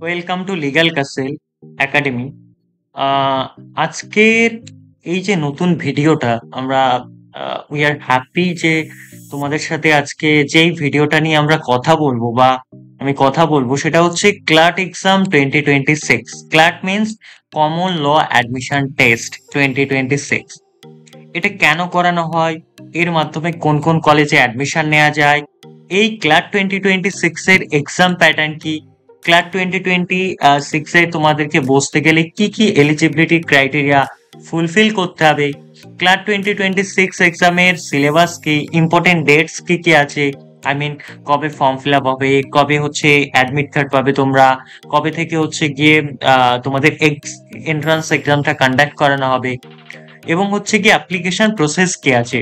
Welcome to legal castle academy. আহ, আজকের এই যে নতুন ভিডিওটা আমরা উই আর হ্যাপি যে তোমাদের সাথে আজকে যেই ভিডিওটা নিয়ে আমরা কথা বলবো বা আমি কথা বলবো সেটা হচ্ছে CLAT exam 2026। CLAT means common law admission test 2026। এটা কেন করানো হয়, এর মাধ্যমে কোন কোন কলেজে অ্যাডমিশন নেওয়া যায়, এই ক্লার্ক 2026 এর এক্সাম প্যাটার্ন কি, ক্লার্ক 2026 এ তোমাদেরকে বসতে গেলে কি কি এলিজিবিলিটি ক্রাইটেরিয়া ফুলফিল করতে হবে, ক্লার্ক 2026 এক্সামের সিলেবাস কি, ইম্পর্টেন্ট ডেটস কি কি আছে, আই মিন কবে ফর্ম ফিল আপ হবে, কবে হচ্ছে অ্যাডমিট কার্ড পাবে তোমরা, কবে থেকে হচ্ছে গিয়ে তোমাদের এন্ট্রান্স এক্সামটা কন্ডাক্ট করানো হবে, এবং হচ্ছে কি অ্যাপ্লিকেশন প্রসেস কি আছে,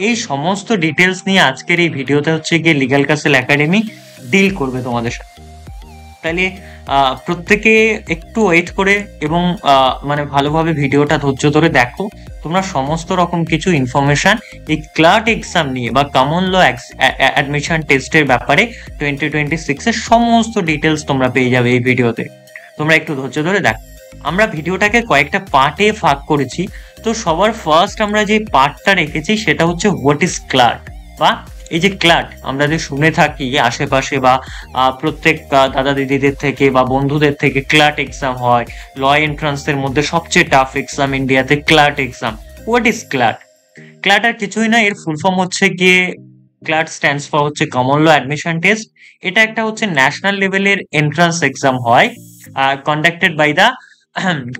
এই সমস্ত ডিটেলস নিয়ে আজকের এই ভিডিওতে হচ্ছে গিয়ে লিগ্যাল ক্যাসেল একাডেমি ডিল করবে তোমাদের সাথে। তাহলে প্রত্যেকে একটু ওয়েট করে এবং মানে ভালোভাবে ভিডিওটা ধৈর্য ধরে দেখো। তোমরা সমস্ত রকম কিছু ইনফরমেশন এই ক্লার্ক এক্সাম নিয়ে বা কমন ল অ্যাডমিশন টেস্টের ব্যাপারে 2026 এর সমস্ত ডিটেলস তোমরা পেয়ে যাবে এই ভিডিওতে। তোমরা একটু ধৈর্য ধরে দেখো। আমরা ভিডিওটাকে কয়েকটা পার্টে ভাগ করেছি। তো সবার ফার্স্ট আমরা যে পার্টটা রেখেছি সেটা হচ্ছে হোয়াট ইজ ক্লার্ক, বা এই যে ক্লার্ক আমরা যে শুনে থাকি আশেপাশে বা প্রত্যেক দাদা দিদিদের থেকে বা বন্ধুদের থেকে, ক্লার্ক এক্সাম হয়, ল এন্ট্রান্সের মধ্যে সবচেয়ে টাফ এক্সাম ইন্ডিয়াতে ক্লার্ক এক্সাম। হোয়াট ইজ ক্লার্ক? ক্লার্ক আর কিছুই না, এর ফুল ফর্ম হচ্ছে গিয়ে ক্লার্ক স্ট্যান্ডস ফর হচ্ছে কমন ল অ্যাডমিশন টেস্ট। এটা একটা হচ্ছে ন্যাশনাল লেভেলের এন্ট্রান্স এক্সাম হয়, conducted by the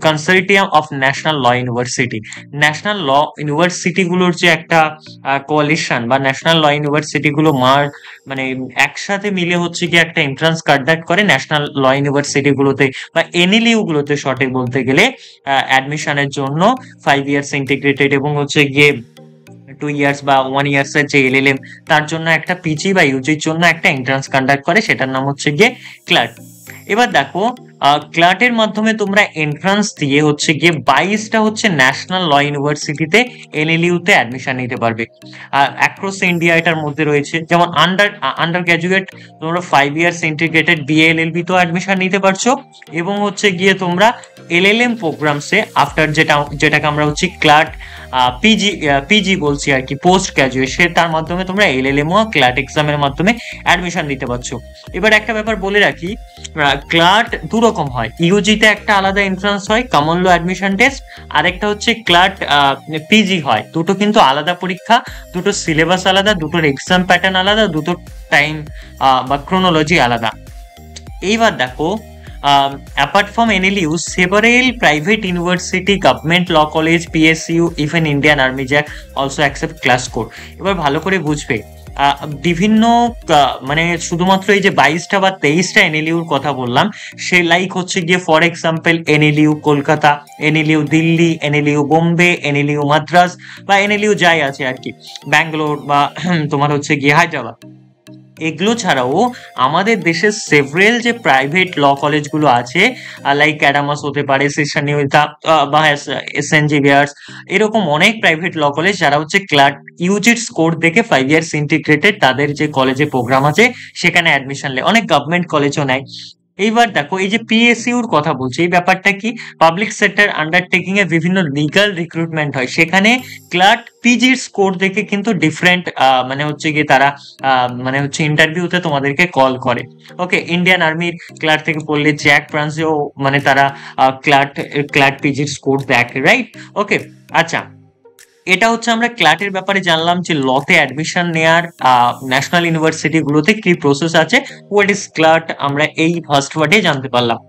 consortium of national law university. National law university গুলোর যে একটা কোয়ালিশন বা ন্যাশনাল ল ইউনিভার্সিটি গুলো মানে একসাথে মিলে হচ্ছে কি একটা এন্ট্রান্স কন্ডাক্ট করে ন্যাশনাল ল ইউনিভার্সিটি গুলোতে বা এনএলইউ গুলোতে সঠিক বলতে গেলে অ্যাডমিশনের জন্য 5 ইয়ার্স ইন্টিগ্রেটেড এবং হচ্ছে গিয়ে 2 ইয়ার্স বা 1 ইয়ার্স এর যে এলএলএম, তার জন্য একটা পিজি বা ইউজির জন্য একটা এন্ট্রান্স কন্ডাক্ট করে, সেটার নাম হচ্ছে গিয়ে ক্লার্ক। এবার দেখো, ক্লার্টের মাধ্যমে তোমরা এন্ট্রান্স দিয়ে হচ্ছে গিয়ে 22টা হচ্ছে ন্যাশনাল ল ইউনিভার্সিটিতে এনএলইউ তে অ্যাডমিশন নিতে পারবে। আর অ্যাক্রস ইন্ডিয়া এটার মধ্যে রয়েছে, যেমন আন্ডার গ্রাজুয়েট তোমরা 5 ইয়ার্স ইন্টিগ্রেটেড বিএলএলবি তো অ্যাডমিশন নিতে পারছো, এবং হচ্ছে গিয়ে তোমরা এলএলএম প্রোগ্রামসে আফটার যেটাকে আমরা হচ্ছে ক্লার্ক পিজি বলছি আর কি, পোস্ট গ্রাজুয়েশন, তার মাধ্যমে তোমরা এলএলএম ও ক্লার্ক এক্সামের মাধ্যমে অ্যাডমিশন নিতে পারছো। এবার একটা ব্যাপার বলে রাখি, ক্লার্ক দু রকম হয়, ইউজিতে একটা আলাদা এন্ট্রান্স হয় কমন ল অ্যাডমিশন টেস্ট, আর একটা হচ্ছে ক্লার্ক পিজি হয়। দুটো কিন্তু আলাদা পরীক্ষা, দুটো সিলেবাস আলাদা, দুটোর এক্সাম প্যাটার্ন আলাদা, দুটো টাইম বা ক্রোনোলজি আলাদা। এইবার দেখো, apart from NLU, several private university, government law college, PSU, even Indian Army Jack also accept class code। এবার ভালো করে বুঝবে, বিভিন্ন মানে শুধুমাত্র এই যে 22টা বা 23টা এনএলইউর কথা বললাম, সে লাইক হচ্ছে গিয়ে for example NLU Kolkata, NLU Delhi, NLU Bombay, NLU Madras, বা এনএলইউ যাই আছে আর কি, ব্যাঙ্গালোর বা তোমার হচ্ছে গিয়ে হায়দ্রাবাদ। এগুলো ছাড়াও আমাদের দেশের সেভারেল যে প্রাইভেট ল কলেজগুলো আছে, লাইক অ্যাডামাস হতে পারে, সেশনিয়তা বা এসএন জেভিয়ার্স, এরকম অনেক প্রাইভেট ল কলেজ যারা হচ্ছে ক্লার্ক ইউজির স্কোর দেখে 5 ইয়ার্স ইন্টিগ্রেটেড তাদের যে কলেজে প্রোগ্রাম আছে সেখানে অ্যাডমিশন নেয়, অনেক গভর্নমেন্ট কলেজও নেয়। এইবার দেখো, এই যে পিএসইউর কথা বলছি, এই ব্যাপারটা কি, পাবলিক সেক্টর আন্ডারটেকিং এ বিভিন্ন লিগাল রিক্রুটমেন্ট হয়, সেখানে ক্লার্ক পিজির স্কোর দেখে কিন্তু ডিফারেন্ট মানে হচ্ছে গিয়ে তারা মানে হচ্ছে ইন্টারভিউতে তোমাদেরকে কল করে। ওকে, ইন্ডিয়ান আর্মির ক্লার্ক থেকে পড়লে জ্যাক ব্রাঞ্চেও মানে তারা ক্লার্ক পিজির স্কোর দেখে, রাইট? ওকে, আচ্ছা, এটা হচ্ছে আমরা ক্লার্কের ব্যাপারে জানলাম যে লতে অ্যাডমিশন নেয়ার ন্যাশনাল ইউনিভার্সিটি গুলোতে কি প্রসেস আছে। হোয়াট ইজ ক্লার্ক আমরা এই ফার্স্ট পার্টে জানতে পারলাম।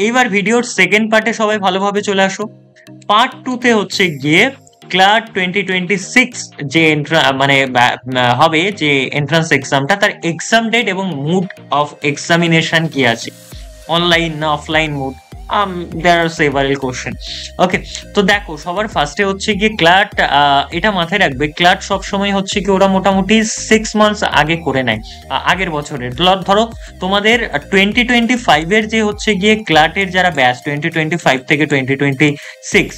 এইবার ভিডিওর সেকেন্ড পার্টে সবাই ভালোভাবে চলে আসো। পার্ট 2 তে হচ্ছে গিয়ে ক্লার্ক 2026 যে মানে হবে যে এন্ট্রান্স এক্সামটা, তার এক্সাম ডেট এবং মুড অফ এক্সামিনেশন কি আছে, অনলাইন না offline mode, there are several question। Okay, তো দেখো সবার ফার্স্টে হচ্ছে গিয়ে ক্লার্ক, এটা মাথায় রাখবে, ক্লার্ক সবসময় হচ্ছে কি ওরা মোটামুটি 6 মান্থস আগে করে নেয়, আগের বছরের। ধরো তোমাদের 2025 এর যে হচ্ছে গিয়ে ক্লার্কের যারা ব্যাচ 2025 থেকে 2026,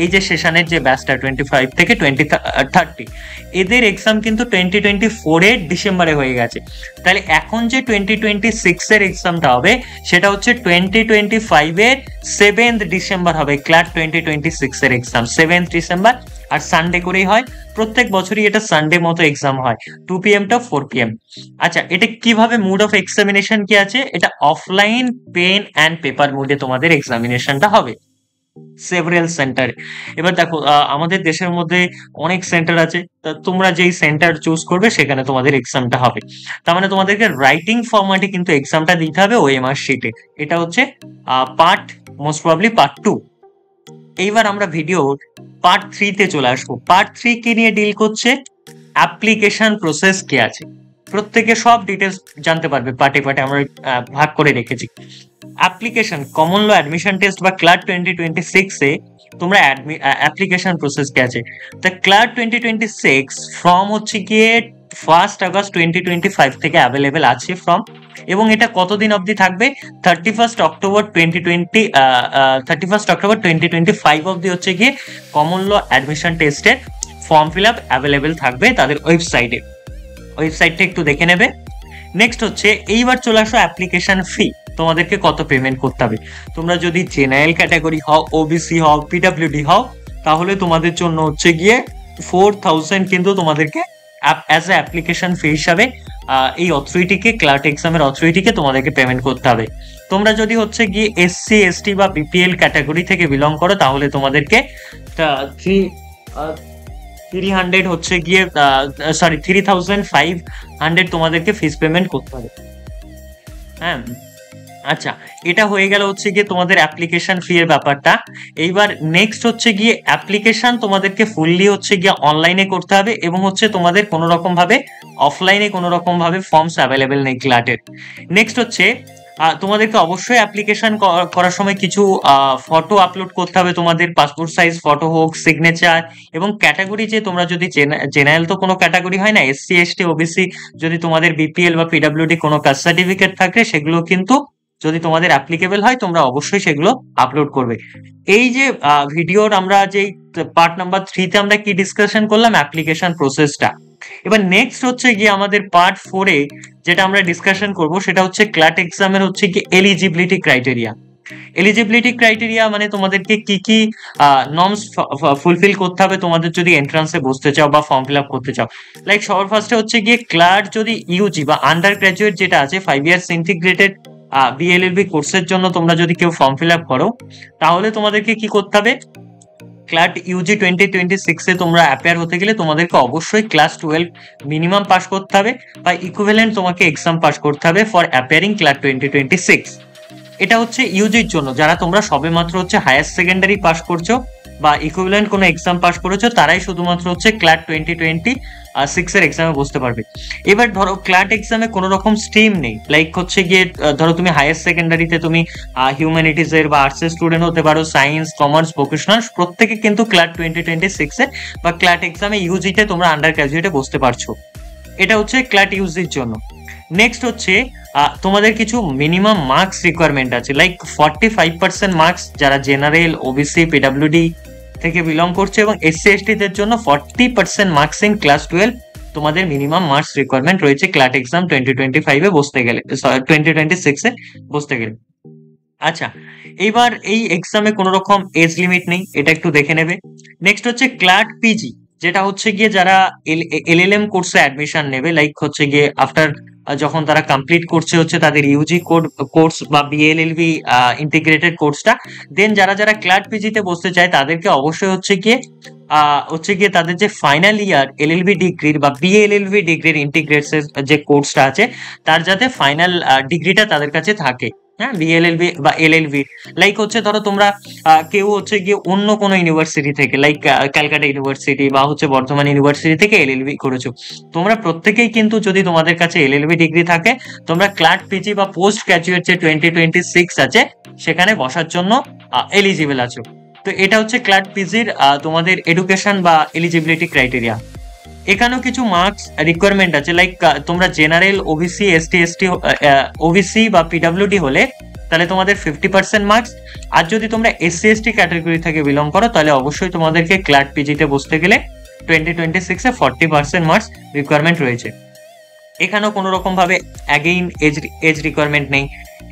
এই যে সেশনের যে ব্যাচটা 25 থেকে 2030, এদের এক্সাম কিন্তু 2024 ডিসেম্বরে হয়ে গেছে। তাহলে এখন যে 2026 এর এক্সামটা হবে সেটা হচ্ছে 2025 ডিসেম্বর হবে। ক্লাট 2026 এর এক্সাম 7 ডিসেম্বর, আর সানডে করেই হয়। প্রত্যেক বছরই এটা সানডে মতো এক্সাম হয়, 2 PM to 4 PM। আচ্ছা, এটা কিভাবে মুড অফ এক্সামিনেশন কি আছে, এটা অফলাইন পেন অ্যান্ড পেপার মুডে তোমাদের এক্সামিনেশনটা হবে সেভারেল সেন্টারে। এবার দেখো, আমাদের দেশের মধ্যে অনেক সেন্টার আছে, তোমরা যেই সেন্টার চুজ করবে সেখানে তোমাদের এক্সামটা হবে। তার মানে তোমাদেরকে রাইটিং ফরম্যাটে কিন্তু এক্সামটা দিতে হবে ওএমআর শিটে। এটা হচ্ছে পার্ট, মোস্ট প্রবাবলি পার্ট 2। এইবার আমরা ভিডিও পার্ট 3-তে চলে আসবো। পার্ট 3 কি নিয়ে ডিল করছে, অ্যাপ্লিকেশন প্রসেস কি আছে, প্রত্যেকে সব ডিটেলস জানতে পারবে। পার্টে পার্টে আমরা ভাগ করে রেখেছি। Application, common law admission test বা ক্লার্ক 2026 এ তোমরা অ্যাপ্লিকেশন প্রসেস কি আছে। তা ক্লার্ক 2026 ফর্ম হচ্ছে গিয়ে 1 আগস্ট 2025 থেকে অ্যাভেলেবেল আছে ফর্ম, এবং এটা কতদিন অবধি থাকবে, 31 অক্টোবর 2025 অবধি হচ্ছে গিয়ে কমন ল অ্যাডমিশন টেস্টের ফর্ম ফিল আপ অ্যাভেলেবেল থাকবে তাদের ওয়েবসাইটে। ওয়েবসাইটটা একটু দেখে নেবে। নেক্সট হচ্ছে এইবার চলে আসো অ্যাপ্লিকেশন ফি, তোমাদেরকে কত পেমেন্ট করতে হবে। তোমরা যদি জেনারেল ক্যাটাগরি হও, ওবিসি হও, পিডব্লিউডি হও, তাহলে তোমাদের জন্য হচ্ছে গিয়ে 4000 কিন্তু তোমাদেরকে অ্যাজ এ অ্যাপ্লিকেশন ফি হিসাবে এই অথরিটিকে, ক্লার্ক এক্সামের অথরিটিকে তোমাদেরকে পেমেন্ট করতে হবে। তোমরা যদি হচ্ছে গিয়ে এসসি এসটি বা বিপিএল ক্যাটাগরি থেকে বিলং করো তাহলে তোমাদেরকে 300 হচ্ছে গিয়ে 3500 তোমাদেরকে ফিস পেমেন্ট করতে হবে। হ্যাঁ, আচ্ছা, এটা হয়ে গেল হচ্ছে গিয়ে তোমাদের অ্যাপ্লিকেশন ফি এর ব্যাপারটা। এইবার নেক্সট হচ্ছে গিয়ে অ্যাপ্লিকেশন তোমাদেরকে ফুললি হচ্ছে গিয়ে অনলাইনে করতে হবে, এবং হচ্ছে তোমাদের কোনো রকম ভাবে অফলাইনে কোনো রকম ভাবে ফর্মস অ্যাভেলেবেল নেই ক্লাটের। নেক্সট হচ্ছে তোমাদেরকে অবশ্যই অ্যাপ্লিকেশন করার সময় কিছু ফটো আপলোড করতে হবে, তোমাদের পাসপোর্ট সাইজ ফটো হোক, সিগনেচার, এবং ক্যাটাগরি যে তোমরা যদি জেনারেল তো কোনো ক্যাটাগরি হয় না, এসসি এসটি ওবিসি, যদি তোমাদের বিপিএল বা পিডব্লিউডি কোনো কাস্ট সার্টিফিকেট থাকে সেগুলো কিন্তু যদি তোমাদের অ্যাপ্লিকেবল হয় তোমরা অবশ্যই সেগুলো আপলোড করবে। এই যে ভিডিওর আমরা যে পার্ট নাম্বার 3-তে আমরা কি ডিসকাশন করলাম, অ্যাপ্লিকেশন প্রসেসটা। এবার নেক্সট হচ্ছে গিয়ে আমাদের পার্ট 4-এ যেটা আমরা ডিসকাশন করব সেটা হচ্ছে ক্লাট এক্সামের হচ্ছে কি এলিজিবিলিটি ক্রাইটেরিয়া। এলিজিবিলিটি ক্রাইটেরিয়া মানে তোমাদেরকে কি কি নর্মস ফুলফিল করতে হবে তোমাদের যদি এন্ট্রান্সে বসতে চাও বা ফর্ম ফিল আপ করতে চাও। লাইক সবার ফার্স্টে হচ্ছে গিয়ে ক্লার্ক যদি ইউজি বা আন্ডার গ্রাজুয়েট যেটা আছে 5 ইয়ার্স ইন্টিগ্রেটেড বিএলএলবি কোর্সের জন্য তোমরা যদি কেউ ফর্ম ফিল আপ করো তাহলে তোমাদেরকে কি করতে হবে, ক্লাট ইউজি 2026 তোমরা অ্যাপিয়ার হতে গেলে তোমাদেরকে অবশ্যই ক্লাস 12 মিনিমাম পাস করতে হবে বা ইকুইভ্যালেন্ট তোমাকে এক্সাম পাস করতে হবে ফর অ্যাপিয়ারিং ক্লাট 2026। এটা হচ্ছে ইউজির জন্য, যারা তোমরা সবেমাত্র হচ্ছে হায়ার সেকেন্ডারি পাস করছো বা ইকুইভ্যালেন্ট কোনো এক্সাম পাস করেছো তারাই শুধুমাত্র হচ্ছে ক্লাট 2026 এর এক্সামে বসতে পারবে। এবার ধরো ক্লাট এক্সামে কোনো রকম স্ট্রিম নেই, লাইক হচ্ছে গিয়ে ধরো তুমি হায়ার সেকেন্ডারিতে তুমি হিউম্যানিটিজ এর বা আর্টস এর স্টুডেন্ট হতে পারো, সায়েন্স, কমার্স, ভোকেশনাল, প্রত্যেকে কিন্তু ক্লাট 2026 এ বা ক্লাট এক্সামে ইউজিতে তোমরা আন্ডার গ্রাজুয়েটে বসতে পারছো। এটা হচ্ছে ক্লাট ইউজির জন্য। নেক্সট হচ্ছে তোমাদের কিছু মিনিমাম মার্কস রিকোয়ারমেন্ট আছে, লাইক 45% মার্কস যারা জেনারেল, ওবিসি, পিডব্লিউডি থেকে বিলং করছে, এবং এসসি এসটি দের জন্য 40% মার্কস ইন ক্লাস 12 তোমাদের মিনিমাম মার্কস রিকোয়ারমেন্ট রয়েছে ক্লাট এক্সাম 2025 এ বসতে গেলে, 2026 এ বসতে গেলে। আচ্ছা, এইবার এই এক্সামে কোনো রকম এজ লিমিট নেই, এটা একটু দেখে নেবে। নেক্সট হচ্ছে ক্লাট পিজি, যেটা হচ্ছে গিয়ে যারা এলএলএম কোর্সে অ্যাডমিশন নেবে, লাইক হচ্ছে গিয়ে আফটার যখন তারা কমপ্লিট করছে হচ্ছে তাদের ইউজি কোর্স বা বিএলএলবি ইন্টিগ্রেটেড কোর্সটা, দেন যারা যারা ক্লাট পিজিতে বসতে চায় তাদেরকে অবশ্যই হচ্ছে গিয়ে তাদের যে ফাইনাল ইয়ার এলএলবি ডিগ্রির বা বিএলএলবি ডিগ্রির ইন্টিগ্রেটেড যে কোর্সটা আছে তার যাতে ফাইনাল ডিগ্রিটা তাদের কাছে থাকে। হ্যাঁ, বিএলএলবি বা এলএলবি, লাইক হচ্ছে ধরো তোমরা কেউ হচ্ছে গিয়ে অন্য কোনো ইউনিভার্সিটি থেকে, লাইক ক্যালকাটা ইউনিভার্সিটি বা হচ্ছে বর্ধমান ইউনিভার্সিটি থেকে এলএলবি করেছো, তোমরা প্রত্যেকেই কিন্তু যদি তোমাদের কাছে এলএলবি ডিগ্রি থাকে তোমরা ক্লার্ক পিজি বা পোস্ট গ্রাজুয়েট যে 2026 আছে সেখানে বসার জন্য এলিজিবল আছো। তো এটা হচ্ছে ক্লার্ক পিজির তোমাদের এডুকেশন বা এলিজিবিলিটি ক্রাইটেরিয়া। এখানেও কিছু মার্কস রিকোয়ারমেন্ট আছে, লাইক তোমরা জেনারেল, ওবিসি, এসটি বা পিডব্লিউডি হলে তাহলে তোমাদের 50% মার্কস। আর যদি তোমরা SC ST ক্যাটাগরি থেকে বিলং করো তাহলে অবশ্যই তোমাদেরকে ক্লার্ক পিজিতে বসতে গেলে 2026 এ 40% মার্কস রিকোয়ারমেন্ট রয়েছে। এখানেও কোনো রকম ভাবে অ্যাগেইন এজ রিকোয়ারমেন্ট নেই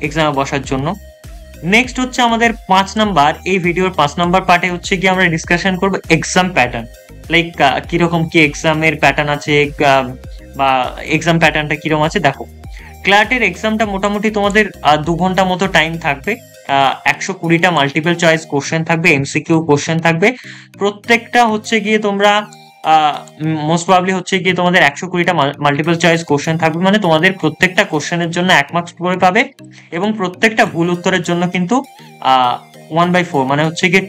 এক্সামে বসার জন্য। নেক্সট হচ্ছে আমাদের 5 নাম্বার, এই ভিডিওর 5 নাম্বার পার্টে হচ্ছে কি আমরা ডিসকাশন করব এক্সাম প্যাটার্ন, লাইক কিরকম কি এক্সামের প্যাটার্ন আছে বা এক্সাম প্যাটার্নটা কিরকম আছে। দেখো ক্লার্টের এক্সামটা মোটামুটি তোমাদের 2 ঘন্টা মতো টাইম থাকবে, 120টা মাল্টিপল চয়েস কোশ্চেন থাকবে, এমসিকিউ কোশ্চেন থাকবে। প্রত্যেকটা হচ্ছে গিয়ে তোমরা মোস্ট প্রবাবলি হচ্ছে গিয়ে তোমাদের 120টা মাল্টিপল চয়েস কোশ্চেন থাকবে, মানে তোমাদের প্রত্যেকটা কোশ্চেনের জন্য 1 মার্কস করে পাবে, এবং প্রত্যেকটা ভুল উত্তরের জন্য কিন্তু 1/4 মানে হচ্ছে গিয়ে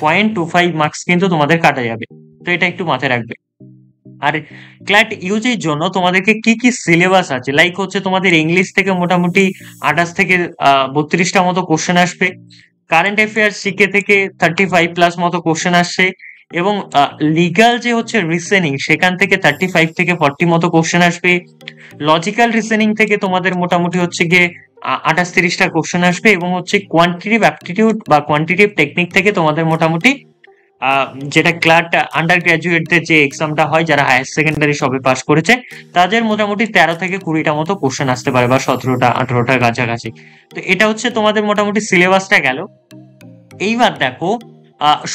0.25 মার্কস কিন্তু তোমাদের কাটা যাবে। তো এটা একটু মাথায় রাখবে। আর ক্ল্যাট ইউজির জন্য তোমাদেরকে কি কি সিলেবাস আছে, লাইক হচ্ছে তোমাদের ইংলিশ থেকে মোটামুটি 28 থেকে 32টা মতো কোশ্চেন আসবে, কারেন্ট অ্যাফেয়ার্স জিকে থেকে 35+ মতো কোশ্চেন আসছে, এবং লিগাল যে হচ্ছে রিজনিং সেখান থেকে 35 থেকে 40 মতো কোশ্চেন আসবে। লজিক্যাল রিজনিং থেকে তোমাদের মোটামুটি হচ্ছে গিয়ে 28-30টা কোশ্চেন আসবে, এবং হচ্ছে কোয়ান্টিটিভ অ্যাপটিটিউড বা কোয়ান্টিটিভ টেকনিক থেকে তোমাদের মোটামুটি যেটা ক্লার্ক আন্ডার গ্রাজুয়েটদের যে এক্সামটা হয় যারা হায়ার সেকেন্ডারি সবে পাস করেছে তাদের মোটামুটি 13 থেকে 20টা মতো কোশ্চেন আসতে পারে, বা 17টা 18টার কাছাকাছি। তো এটা হচ্ছে তোমাদের মোটামুটি সিলেবাসটা গেল। এইবার দেখো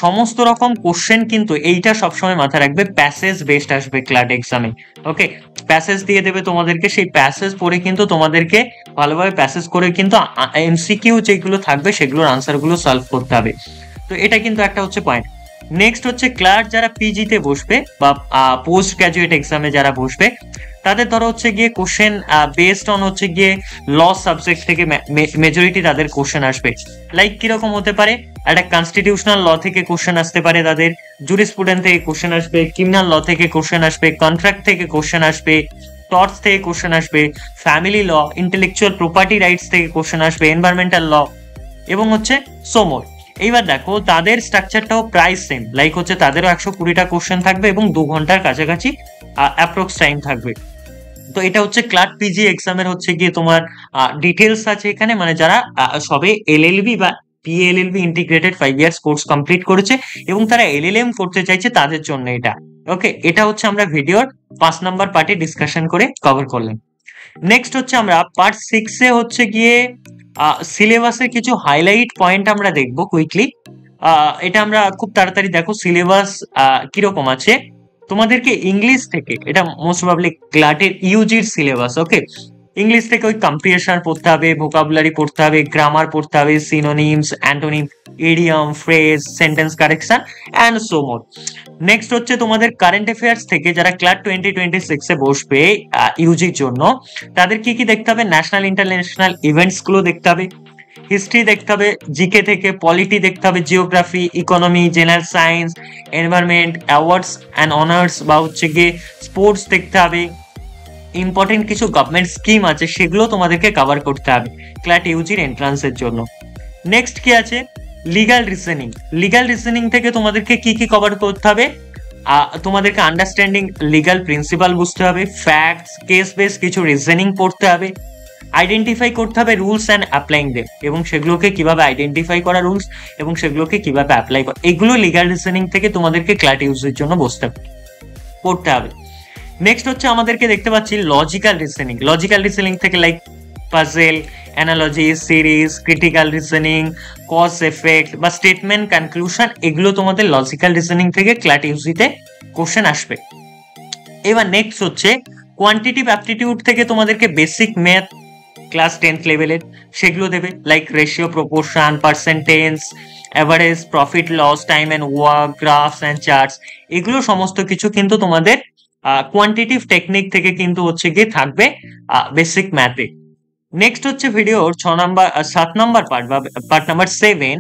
সমস্ত রকম কোশ্চেন কিন্তু এইটা সবসময় মাথায় রাখবে প্যাসেজ বেসড আসবে ক্লার্ক এক্সামে। ওকে, প্যাসেজ দিয়ে দেবে তোমাদেরকে, সেই প্যাসেজ পড়ে কিন্তু তোমাদেরকে ভালোভাবে প্যাসেজ করে কিন্তু এমসিকিউ যেগুলো থাকবে সেগুলোর আনসার গুলো সলভ করতে হবে। তো এটা কিন্তু একটা হচ্ছে পয়েন্ট। নেক্সট হচ্ছে ক্লার্ক যারা পিজিতে বসবে বা পোস্ট গ্রাজুয়েট এক্সামে যারা বসবে তাদের ধরো হচ্ছে গিয়ে কোশ্চেন বেসড অন হচ্ছে গিয়ে ল সাবজেক্ট থেকে মেজরিটি তাদের কোশ্চেন আসবে। লাইক কিরকম হতে পারে, একটা কনস্টিটিউশনাল ল থেকে কোশ্চেন আসতে পারে, তাদের জুরিসপ্রুডেন্স থেকে কোশ্চেন আসবে, ক্রিমিনাল ল থেকে কোশ্চেন আসবে, কন্ট্রাক্ট থেকে কোশ্চেন আসবে, টর্টস থেকে কোশ্চেন আসবে, family law, intellectual property rights থেকে কোশ্চেন আসবে, এনভায়রনমেন্টাল ল, এবং হচ্ছে সোমোর। এইবার দেখো তাদের স্ট্রাকচারটাও প্রায় সেম, লাইক হচ্ছে তাদেরও 120টা কোশ্চেন থাকবে এবং 2 ঘন্টার কাছাকাছি অ্যাপ্রক্স টাইম থাকবে। তো এটা হচ্ছে ক্লার্ক পিজি এক্সামের হচ্ছে গিয়ে তোমার ডিটেলস আছে এখানে, মানে যারা সবে এলএলবি বা পিএলএলবি ইন্টিগ্রেটেড 5 ইয়ার্স কোর্স কমপ্লিট করেছে এবং তারা এলএলএম করতে চাইছে তাদের জন্য এটা। ওকে, এটা হচ্ছে আমরা ভিডিওর 5 নাম্বার পার্টে ডিসকাশন করে কভার করলাম। নেক্সট হচ্ছে আমরা পার্ট 6 এ হচ্ছে গিয়ে সিলেবাসের কিছু হাইলাইট পয়েন্ট আমরা দেখব কুইকলি। এটা আমরা খুব তাড়াতাড়ি দেখো সিলেবাস কিরকম আছে। তোমাদেরকে ইংলিশ থেকে, এটা মোস্ট প্রবাবলি ক্লার্কের ইউজির সিলেবাস। ওকে, ইংলিশ থেকে ওই কম্প্রিহেনশন পড়তে হবে, ভোকাবুলারি পড়তে হবে, গ্রামার পড়তে হবে, synonyms, antonym, idiom, phrase, sentence correction and so more. Next হচ্ছে তোমাদের কারেন্ট অ্যাফেয়ার্স থেকে যারা ক্লার্ক 2026 এ বসবে ইউজির জন্য তাদের কি কি দেখতে হবে, ন্যাশনাল ইন্টারন্যাশনাল ইভেন্টস গুলো দেখতে হবে, হিস্ট্রি দেখতে হবে, জিকে থেকে পলিটি দেখতে হবে, geography, economy, general science, environment, awards and honours বা হচ্ছে গিয়ে স্পোর্টস দেখতে হবে, ইম্পর্টেন্ট কিছু গভর্নমেন্ট স্কিম আছে সেগুলো তোমাদেরকে কভার করতে হবে ক্লার্ক ইউজির এন্ট্রান্সের জন্য। নেক্সট কি আছে, লিগাল রিজনিং। লিগাল রিজনিং থেকে তোমাদেরকে কি কি কভার করতে হবে, তোমাদেরকে আন্ডারস্ট্যান্ডিং লিগাল প্রিন্সিপাল বুঝতে হবে, ফ্যাক্টস, কেস বেস কিছু রিজনিং পড়তে হবে, আইডেন্টিফাই করতে হবে রুলস অ্যান্ড অ্যাপ্লাইং দেম, এবং সেগুলোকে কিভাবে আইডেন্টিফাই করা রুলস এবং সেগুলোকে কিভাবে অ্যাপ্লাই করা, এগুলো লিগাল রিজনিং থেকে তোমাদেরকে ক্লার্ক ইউজের জন্য পড়তে হবে। নেক্সট হচ্ছে আমাদেরকে দেখতে পাচ্ছি লজিক্যাল রিজনিং। লজিক্যাল রিজনিং থেকে like puzzle, analogy, series, critical reasoning, cause effect বা স্টেটমেন্ট কনক্লুশন, এগুলো তোমাদের লজিক্যাল রিজনিং থেকে ক্লার্ক ইউজিতে কোশ্চেন আসবে। এবার নেক্সট হচ্ছে কোয়ান্টিটিভ অ্যাপটিটিউড থেকে তোমাদেরকে বেসিক ম্যাথ ক্লাস 10th লেভেলের সেগুলো দেবে, like ratio, proportion, percentage, average, profit loss, time and work, graphs and charts, এগুলো সমস্ত কিছু কিন্তু তোমাদের কোয়ান্টিটিভ টেকনিক থেকে কিন্তু হচ্ছে গিয়ে থাকবে বেসিক ম্যাথে। নেক্সট হচ্ছে ভিডিওর 7 নাম্বার পার্ট বা পার্ট নাম্বার 7,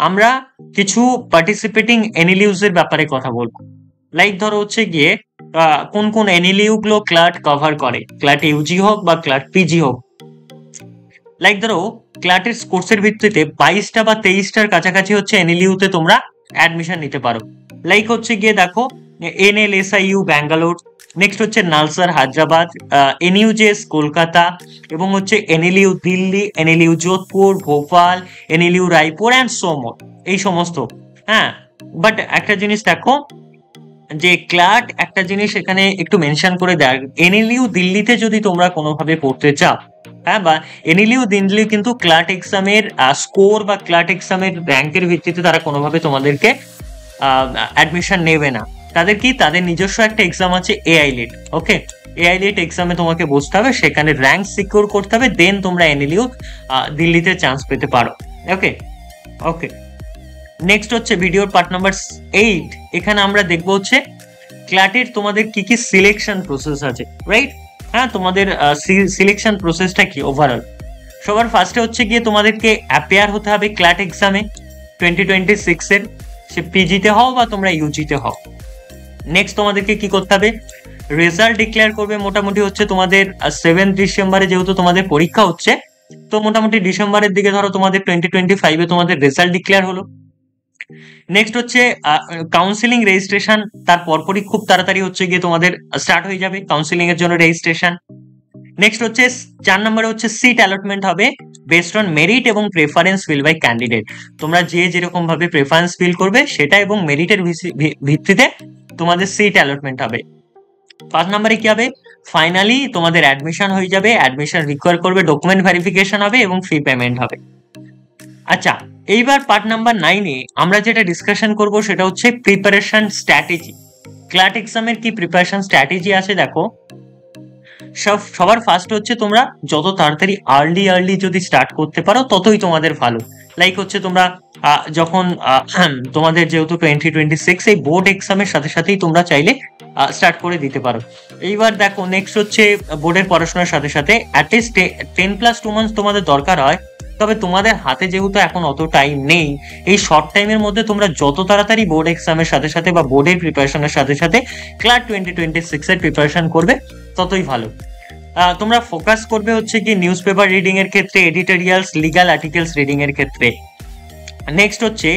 আমরা কিছু পার্টিসিপেটিং এনএলইউজ এর ব্যাপারে কথা বলবো। লাইক ধরো হচ্ছে গিয়ে কোন কোন এনএলইউ গুলো ক্লার্ক কভার করে, ক্লার্ক ইউজি হোক বা ক্লার্ক পিজি হোক। লাইক ধরো ক্লার্কের কোর্সের ভিত্তিতে 22টা বা 23টার কাছাকাছি হচ্ছে এনএলইউ তে তোমরা অ্যাডমিশন নিতে পারো। লাইক হচ্ছে গিয়ে দেখো NLSIU ব্যাঙ্গালোর, নেক্সট হচ্ছে নালসার হায়দ্রাবাদ, এনইউজেএস কলকাতা, এবং হচ্ছে NLU Delhi, NLU Jodhpur, Bhopal, NLU Raipur and সোমোর, এই সমস্ত। হ্যাঁ, বাট একটা জিনিস দেখো যে ক্লার্ট একটা জিনিস এখানে একটু মেনশন করে দেয়, এনএলইউ দিল্লিতে যদি তোমরা কোনোভাবে পড়তে চাও, হ্যাঁ, বা এনএলইউ দিল্লি কিন্তু ক্লার্ট এক্সামের স্কোর বা ক্লার্ট এক্সামের র্যাঙ্কের ভিত্তিতে তারা কোনোভাবে তোমাদেরকে অ্যাডমিশন নেবে না। তাদের কি, তাদের নিজস্ব একটা এক্সাম আছে এআই লিট। ওকে, এআই লিট এক্সামে তোমাকে বসতে হবে, সেখানে র্যাঙ্ক সিকিউর করতে হবে, দেন তোমরা এনএলইউ দিল্লিতে চান্স পেতে পারো। ওকে ওকে, নেক্সট হচ্ছে ভিডিওর পার্ট নাম্বার 8। এখানে আমরা দেখবো হচ্ছে ক্ল্যাটের তোমাদের কি কি সিলেকশন প্রসেস আছে, রাইট? হ্যাঁ, তোমাদের সিলেকশন প্রসেসটা কি ওভারঅল। সবার ফার্স্টে হচ্ছে গিয়ে তোমাদেরকে অ্যাপিয়ার হতে হবে ক্ল্যাট এক্সামে 2026 এর, সে পিজিতে হও বা তোমরা ইউজিতে হও। নেক্সট তোমাদেরকে কি করতে হবে, রেজাল্ট ডিক্লেয়ার করবে মোটামুটি হচ্ছে তোমাদের 7 ডিসেম্বরে, যেহেতু তোমাদের পরীক্ষা হচ্ছে, তো মোটামুটি ডিসেম্বরের দিকে ধরো তোমাদের 2025-এ তোমাদের রেজাল্ট ডিক্লেয়ার হলো। নেক্সট হচ্ছে কাউন্সিলিং রেজিস্ট্রেশন, তার পরপরই খুব তাড়াতাড়ি হচ্ছে গিয়ে তোমাদের স্টার্ট হয়ে যাবে কাউন্সিলিং এর জন্য রেজিস্ট্রেশন। নেক্সট হচ্ছে 4 নম্বরে হচ্ছে সিট অ্যালটমেন্ট হবে বেসড অন মেরিট এবং প্রেফারেন্স ফিল বাই ক্যান্ডিডেট। তোমরা যে যেরকম ভাবে প্রেফারেন্স ফিল করবে সেটা এবং মেরিটের ভিত্তিতে তোমাদের সিট অ্যালটমেন্ট হবে। 5 নম্বরে কি হবে, ফাইনালি তোমাদের অ্যাডমিশন হয়ে যাবে, অ্যাডমিশন রিকোয়ার করবে, ডকুমেন্ট ভেরিফিকেশন হবে এবং ফি পেমেন্ট হবে। আচ্ছা, এইবার পার্ট নাম্বার 9-এ আমরা যেটা ডিসকাশন করব সেটা হচ্ছে প্রিপারেশন স্ট্র্যাটেজি। ক্ল্যাট এক্সামের কি প্রিপারেশন স্ট্র্যাটেজি আছে দেখো। সবার ফার্স্ট হচ্ছে তোমরা যত তাড়াতাড়ি আর্লি যদি স্টার্ট করতে পারো ততই তোমাদের ভালো। লাইক হচ্ছে তোমরা যখন তোমাদের যেহেতু 2026 এই বোর্ড এক্সামের সাথে সাথেই তোমরা চাইলে স্টার্ট করে দিতে পারো। এইবার দেখো নেক্সট হচ্ছে বোর্ডের পড়াশোনার সাথে সাথে অ্যাটলিস্ট 10+2 মান্থস তোমাদের দরকার হয়। তবে তোমাদের হাতে যেহেতু এখন অত টাইম নেই, এই শর্ট টাইমের মধ্যে তোমরা যত তাড়াতাড়ি বোর্ড এক্সামের সাথে সাথে বা বোর্ডের প্রিপারেশনের সাথে সাথে ক্লাস 2026 এর প্রিপারেশন করবে ততই ভালো। তোমরা ফোকাস করবে হচ্ছে কি নিউজ পেপার রিডিং এর ক্ষেত্রে, এডিটোরিয়ালস, লিগাল আর্টিকেলস রিডিং এর ক্ষেত্রে। নেক্সট হচ্ছে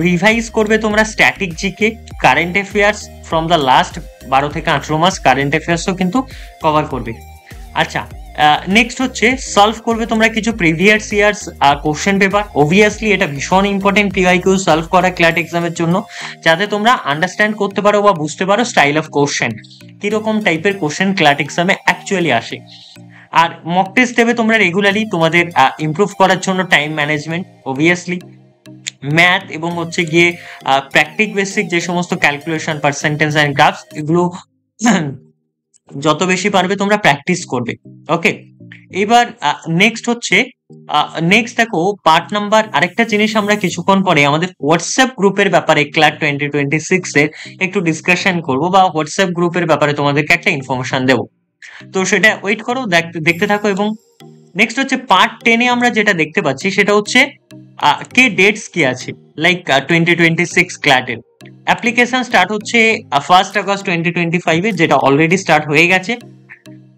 রিভাইজ করবে তোমরা static GK, current affairs from the last 12 থেকে 18 মাস কারেন্ট অ্যাফেয়ার্সও কিন্তু কভার করবে। আচ্ছা, নেক্সট হচ্ছে সলভ করবে তোমরা কিছু previous years question paper. Obviously এটা ভীষণ ইম্পর্টেন্ট পিওয়াইকিউ সলভ করা ক্ল্যাট এক্সামের জন্য, যাতে তোমরা আন্ডারস্ট্যান্ড করতে পারো বা বুঝতে পারো স্টাইল অফ কোশ্চেন, কিরকম টাইপের কোশ্চেন ক্ল্যাট এক্সামে অ্যাকচুয়ালি আসে। আর মক টেস্ট দেবে তোমরা রেগুলারলি তোমাদের ইমপ্রুভ করার জন্য টাইম ম্যানেজমেন্ট, অবভিয়াসলি ম্যাথ এবং হচ্ছে গিয়ে প্র্যাকটিক বেসিক যে সমস্ত ক্যালকুলেশন, পার্সেন্টেজ অ্যান্ড গ্রাফস, এগুলো যত বেশি পারবে তোমরা প্র্যাকটিস করবে। ওকে, এবার নেক্সট হচ্ছে নেক্সট দেখো পার্ট নাম্বার, আরেকটা জিনিস আমরা কিছুক্ষণ পরে আমাদের হোয়াটসঅ্যাপ গ্রুপের ব্যাপারে ক্লাস 2026 এর একটু ডিসকাশন করব, বা হোয়াটসঅ্যাপ গ্রুপের ব্যাপারে তোমাদেরকে একটা ইনফরমেশন দেবো। তো সেটা ওয়েট করো, দেখতে থাকো। এবং নেক্সট হচ্ছে পার্ট 10-এ আমরা যেটা দেখতে পাচ্ছি সেটা হচ্ছে কে ডেটস কি আছে, লাইক 2026 ক্ল্যাটের অ্যাপ্লিকেশন স্টার্ট হচ্ছে 1 আগস্ট 2025-এ, যেটা অলরেডি স্টার্ট হয়ে গেছে।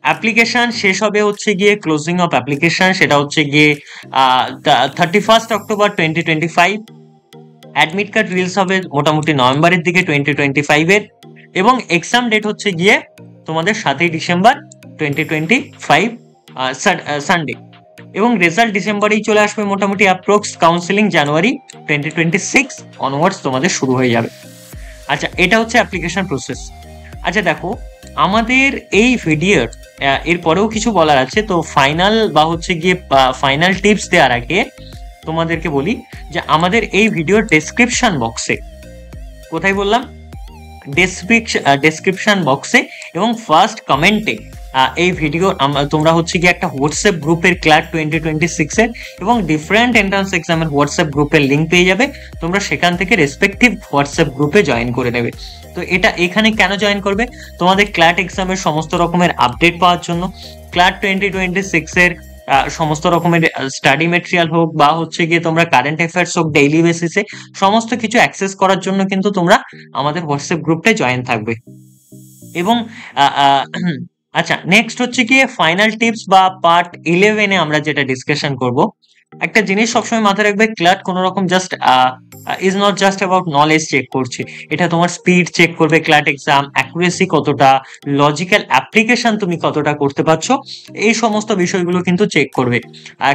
অ্যাপ্লিকেশন শেষ হবে হচ্ছে গিয়ে ক্লোজিং অফ অ্যাপ্লিকেশন, সেটা হচ্ছে গিয়ে 31 অক্টোবর 2025। অ্যাডমিট কার্ড রিলিজ হবে মোটামুটি নভেম্বরের দিকে 2025-এর, এবং এক্সাম ডেট হচ্ছে গিয়ে তোমাদের 7 ডিসেম্বর 2025 সানডে, এবং রেজাল্ট ডিসেম্বরেই চলে আসবে মোটামুটি অ্যাপ্রক্স। কাউন্সিলিং জানুয়ারি 2026 অনওয়ার্ডস তোমাদের শুরু হয়ে যাবে। আচ্ছা, এটা হচ্ছে অ্যাপ্লিকেশন প্রসেস। আচ্ছা দেখো, আমাদের এই ভিডিওর এরপরেও কিছু বলার আছে, তো ফাইনাল বা হচ্ছে গিয়ে ফাইনাল টিপস দেওয়ার আগে তোমাদেরকে বলি যে আমাদের এই ভিডিওর ডেসক্রিপশন বক্সে, কোথায় বললাম, ডেসক্রিপশন বক্সে এবং ফার্স্ট কমেন্টে এই ভিডিও তোমরা হচ্ছে কি একটা হোয়াটসঅ্যাপ গ্রুপের ক্লাস 2026 এর এবং ডিফারেন্ট এন্ট্রান্স এক্সামের হোয়াটসঅ্যাপ গ্রুপের লিঙ্ক পেয়ে যাবে। তোমরা সেখান থেকে রেসপেক্টিভ হোয়াটসঅ্যাপ গ্রুপে জয়েন করে নেবে। তো এটা এখানে কেন জয়েন করবে, তোমাদের ক্লাস এক্সামের সমস্ত রকমের আপডেট পাওয়ার জন্য, ক্লাস 2026 এর সমস্ত রকমের স্টাডি মেটেরিয়াল হোক বা হচ্ছে গিয়ে তোমরা কারেন্ট অ্যাফেয়ার্স হোক, ডেইলি বেসিসে সমস্ত কিছু অ্যাক্সেস করার জন্য কিন্তু তোমরা আমাদের হোয়াটসঅ্যাপ গ্রুপটায় জয়েন থাকবে। এবং আচ্ছা, নেক্সট হচ্ছে গিয়ে ফাইনাল টিপস বা পার্ট 11-এ আমরা যেটা ডিসকাশন করব। একটা জিনিস সবসময় মাথায় রাখবে, ক্লার্ট কোনো রকম just is not just about knowledge check করছে, এটা তোমার স্পিড চেক করবে, ক্ল্যাট এক্সাম অ্যাকুরেসি কতটা, লজিক্যাল অ্যাপ্লিকেশন তুমি কতটা করতে পারছো, এই সমস্ত বিষয়গুলো কিন্তু চেক করবে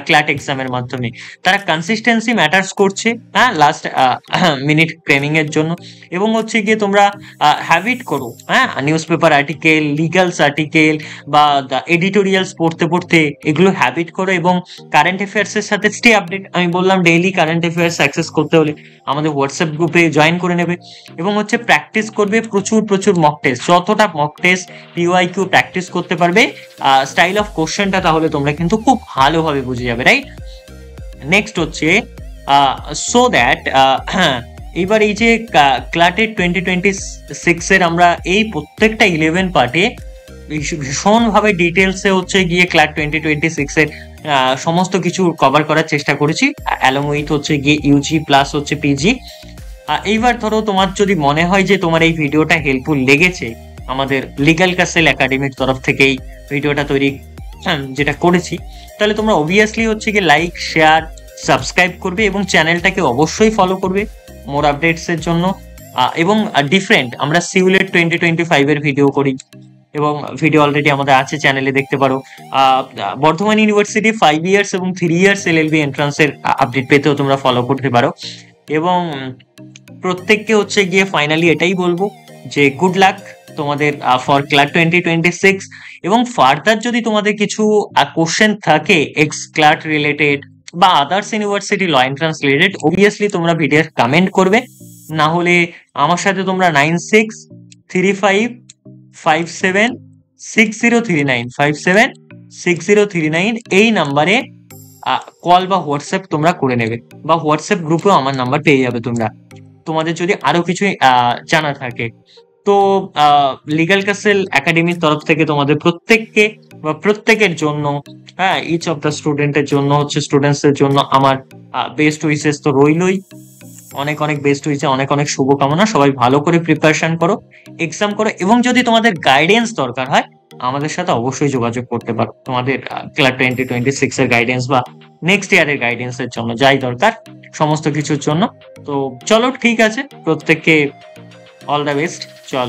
ক্ল্যাট এক্সামের মাধ্যমে। তারা কনসিস্টেন্সি ম্যাটার্স করছে, হ্যাঁ, লাস্ট মিনিট ক্রেমিং এর জন্য। এবং হচ্ছে গিয়ে তোমরা হ্যাবিট করো, হ্যাঁ, নিউজ পেপার আর্টিকেল, লিগালস আর্টিকেল বা এডিটোরিয়ালস পড়তে পড়তে এগুলো হ্যাবিট করো। এবং কারেন্ট অ্যাফেয়ার্স এর সাথে স্টে আপডেট। আমি বললাম ডেইলি কারেন্ট অ্যাফেয়ার্স অ্যাক্সেস করতে হলে আমাদের হোয়াটসঅ্যাপ গ্রুপে জয়েন করে নেবে। এবং হচ্ছে প্র্যাকটিস করবে প্রচুর প্রচুর মক টেস্ট, যতটা মক টেস্ট পিওয়াইকিউ প্র্যাকটিস করতে পারবে স্টাইল অফ কোশ্চেনটা, তাহলে তোমরা কিন্তু খুব ভালোভাবে বুঝে যাবে, রাইট? নেক্সট হচ্ছে সো দ্যাট এবার এই যে ক্লাটের 2026 এর আমরা এই প্রত্যেকটা 11 পার্টে ভীষণভাবে ডিটেলসে হচ্ছে গিয়ে ক্লাট 2026 এর সমস্ত কিছু কভার করার চেষ্টা করেছি, অ্যালং উইথ হচ্ছে গিয়ে ইউজি প্লাস হচ্ছে পিজি। এইবার ধরো তোমার যদি মনে হয় যে তোমার এই ভিডিওটা হেল্পফুল লেগেছে, আমাদের লিগ্যাল ক্যাসেল একাডেমির তরফ থেকেই ভিডিওটা তৈরি যেটা করেছি, তাহলে তোমরা অবভিয়াসলি হচ্ছে গিয়ে লাইক, শেয়ার, সাবস্ক্রাইব করবে এবং চ্যানেলটাকে অবশ্যই ফলো করবে মোর আপডেটস এর জন্য। এবং ডিফারেন্ট আমরা সিউলেট 2025 এর ভিডিও করি, এবং ভিডিও অলরেডি আমাদের আছে, চ্যানেলে দেখতে পারো। বর্ধমান ইউনিভার্সিটি 5 ইয়ার্স এবং 3 ইয়ার্স এলএলবি এন্ট্রান্সের আপডেট পেতেও তোমরা ফলো করতে পারো। এবং প্রত্যেককে হচ্ছে গিয়ে ফাইনালি এটাই বলবো যে গুড লাক তোমাদের ফর ক্লাট 2026। এবং ফার্দার যদি তোমাদের কিছু কোশ্চেন থাকে এক্স ক্লাট রিলেটেড বা others university law entrance related, obviously তোমরা ভিডিওর কমেন্ট করবে। না হলে আমার সাথে তোমরা 9635576039 এই নাম্বারে কল বা হোয়াটসঅ্যাপ তোমরা করে নেবে, বা হোয়াটসঅ্যাপ গ্রুপেও আমার নাম্বার পেয়ে যাবে তোমরা, তোমাদের যদি আরো কিছু জানা থাকে। তো লিগ্যাল ক্যাসেল একাডেমির তরফ থেকে তোমাদের প্রত্যেককে বা প্রত্যেকের জন্য, হ্যাঁ, ইচ অফ দ্য স্টুডেন্টের জন্য হচ্ছে, স্টুডেন্টস এর জন্য আমার বেস্ট উইসেস তো রইলই, অনেক অনেক বেস্ট উইসে, অনেক অনেক শুভকামনা। সবাই ভালো করে প্রিপারেশন করো, এক্সাম করো, এবং যদি তোমাদের গাইডেন্স দরকার হয় আমাদের সাথে অবশ্যই যোগাযোগ করতে পারো, তোমাদের ক্লাস 2026 এর গাইডেন্স বা নেক্সট ইয়ারের গাইডেন্স এর জন্য যাই দরকার সমস্ত কিছুর জন্য। তো চলো ঠিক আছে, প্রত্যেককে অল দ্য বেস্ট। চল।